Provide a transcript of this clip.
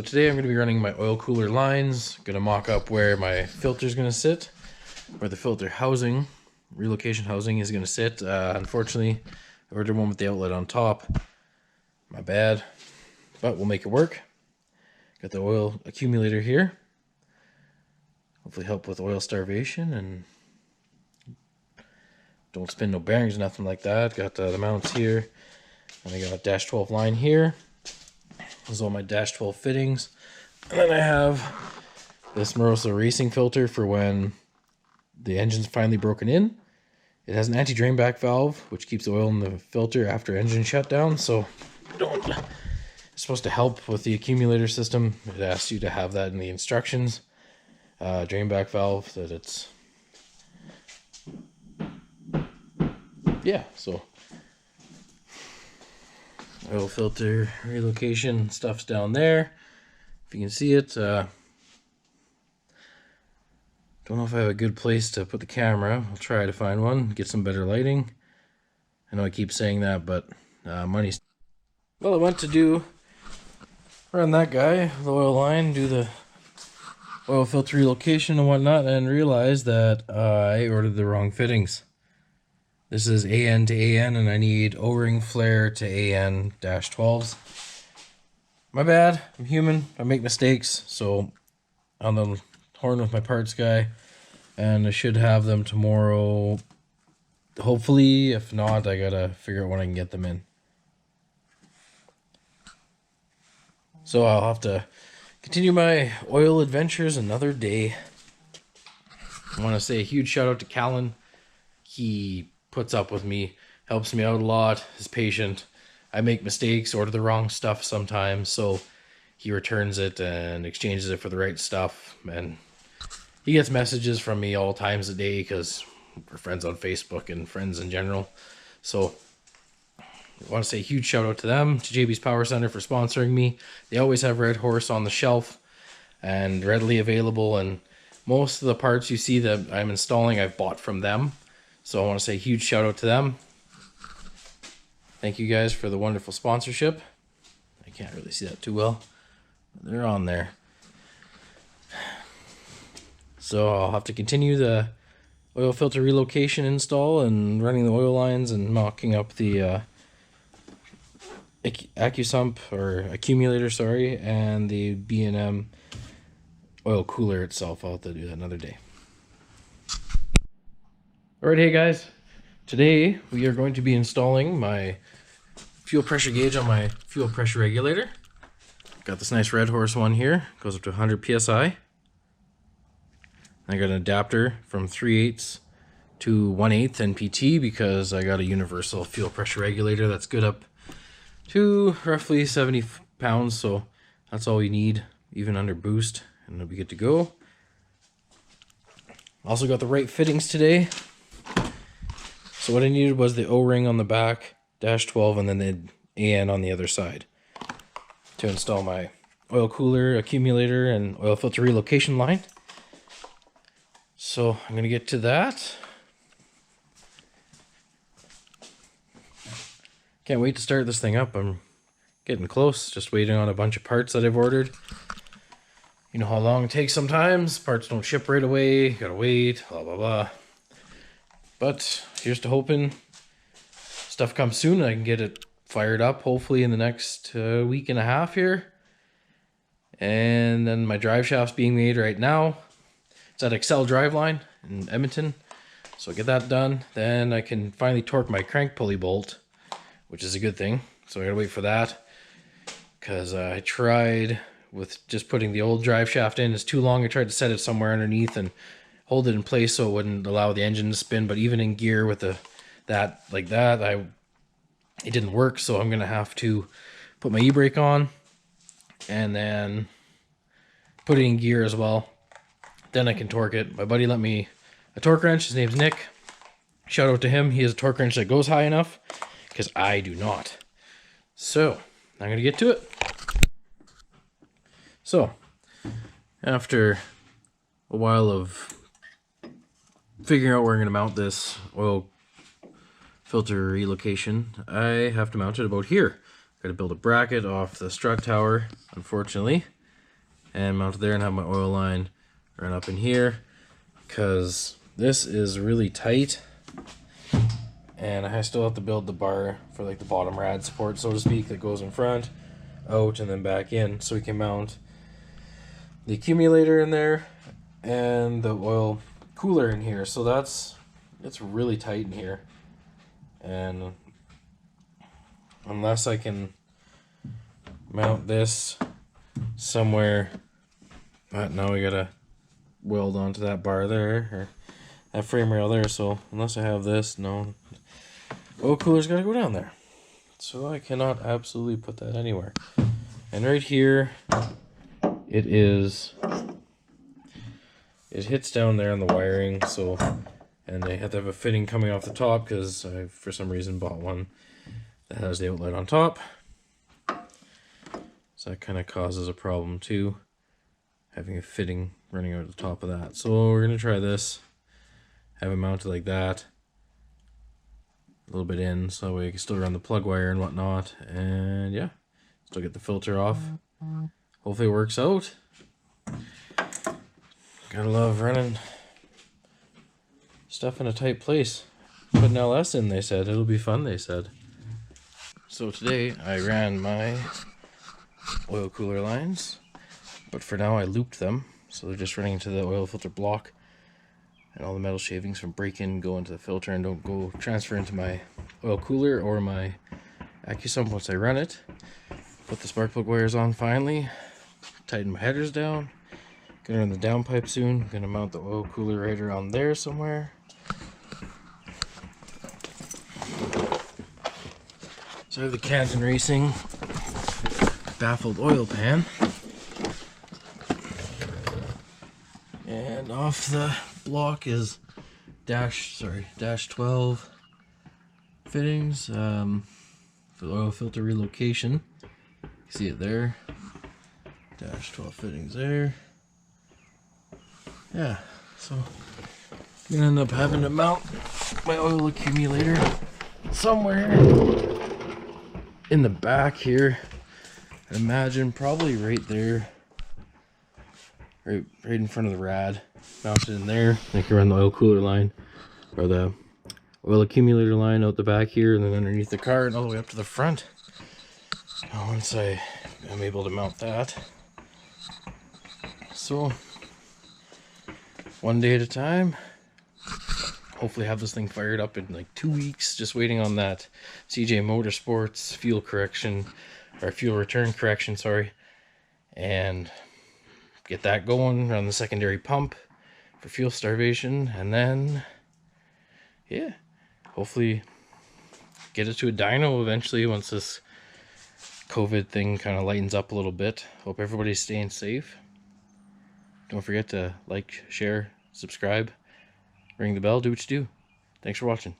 today I'm going to be running my oil cooler lines. Going to mock up where my filter is going to sit, where the filter housing, relocation housing is going to sit. Unfortunately, I ordered one with the outlet on top. My bad, but we'll make it work. Got the oil accumulator here. Hopefully help with oil starvation and don't spin no bearings, nothing like that. Got the mounts here. And I got a dash 12 line here. Those are all my dash 12 fittings. And then I have this Moroso racing filter for when the engine's finally broken in. It has an anti-drain back valve, which keeps oil in the filter after engine shutdown. So it's supposed to help with the accumulator system. It asks you to have that in the instructions. Drain back valve, that it's... Yeah, so... oil filter relocation stuff's down there. If you can see it. Don't know if I have a good place to put the camera. I'll try to find one, get some better lighting. I know I keep saying that, but money's... Well, I went to run that guy, the oil line, do the oil filter relocation and whatnot, and realized that I ordered the wrong fittings. This is AN to AN, and I need O-ring flare to AN-12s. My bad, I'm human, I make mistakes, so on the horn with my parts guy, and I should have them tomorrow, hopefully. If not, I gotta figure out when I can get them in. So I'll have to continue my oil adventures another day. I want to say a huge shout out to Callan. He puts up with me, helps me out a lot, is patient. I make mistakes, order the wrong stuff sometimes, so he returns it and exchanges it for the right stuff. And he gets messages from me all times a day because we're friends on Facebook and friends in general. So I want to say a huge shout out to them, to JB's Power Center for sponsoring me. They always have Red Horse on the shelf and readily available, and most of the parts you see that I'm installing I've bought from them. So I want to say a huge shout out to them. Thank you guys for the wonderful sponsorship. I can't really see that too well, but they're on there. So I'll have to continue the oil filter relocation install and running the oil lines and mocking up the AccuSump or accumulator, sorry, and the B&M oil cooler itself. I'll have to do that another day. Alright, hey guys, today we are going to be installing my fuel pressure gauge on my fuel pressure regulator. Got this nice Red Horse one here, goes up to 100 psi. I got an adapter from 3/8 to 1/8 NPT because I got a universal fuel pressure regulator that's good up to roughly 70 pounds, so that's all you need, even under boost, and it'll be good to go. Also got the right fittings today. So what I needed was the O-ring on the back, dash 12, and then the AN on the other side to install my oil cooler, accumulator, and oil filter relocation line. So I'm going to get to that. Can't wait to start this thing up. I'm getting close, just waiting on a bunch of parts that I've ordered. You know how long it takes sometimes. Parts don't ship right away, gotta wait, blah blah blah. But here's to hoping stuff comes soon and I can get it fired up hopefully in the next week and a half here. And then my drive shaft's being made right now. It's at Excel Driveline in Edmonton. So I get that done. Then I can finally torque my crank pulley bolt, which is a good thing. So I gotta wait for that, because I tried with just putting the old drive shaft in. It's too long. I tried to set it somewhere underneath and hold it in place so it wouldn't allow the engine to spin, but even in gear with it didn't work. So I'm gonna have to put my e-brake on and then put it in gear as well. Then I can torque it. My buddy lent me a torque wrench. His name's Nick. Shout out to him. He has a torque wrench that goes high enough, because I do not. So I'm gonna get to it. So after a while of figuring out where I'm going to mount this oil filter relocation, I have to mount it about here. Got to build a bracket off the strut tower, unfortunately. and mount it there and have my oil line run up in here, because this is really tight and I still have to build the bar for like the bottom rad support, so to speak, that goes in front, out, and then back in, so we can mount the accumulator in there and the oil cooler in here. So it's really tight in here, and unless I can mount this somewhere, but now we gotta weld onto that bar there, or that frame rail there, so unless I have this, no, oil cooler's gotta go down there, so I cannot absolutely put that anywhere. And right here it hits down there on the wiring, so, and they have to have a fitting coming off the top because I for some reason bought one that has the outlet on top, so that kind of causes a problem too, having a fitting running out the top of that. So we're gonna try this, have it mounted like that, a little bit in, so that way I can still run the plug wire and whatnot, and yeah, still get the filter off. Hopefully it works out. Gotta love running stuff in a tight place. Put an LS in, they said. It'll be fun, they said. So today I ran my oil cooler lines, but for now I looped them, so they're just running into the oil filter block, and all the metal shavings from break-in go into the filter and don't go transfer into my oil cooler or my AccuSump once I run it. Put the spark plug wires on finally, tighten my headers down, gonna run the downpipe soon, gonna mount the oil cooler right around there somewhere. So I have the Canton Racing baffled oil pan, and off the block is dash 12 fittings for the oil filter relocation. You see it there, dash 12 fittings there. Yeah, so I'm gonna end up having to mount my oil accumulator somewhere in the back here. I imagine probably right there, right in front of the rad. Mount it in there. I can run the oil cooler line or the oil accumulator line out the back here, and then underneath the car and all the way up to the front. Once I am able to mount that, so one day at a time. Hopefully have this thing fired up in like 2 weeks. Just waiting on that CJ Motorsports fuel correction, or fuel return correction, sorry, and get that going, run the secondary pump for fuel starvation, and then yeah, hopefully get it to a dyno eventually once this COVID thing kind of lightens up a little bit. Hope everybody's staying safe. Don't forget to like, share, subscribe, ring the bell, do what you do. Thanks for watching.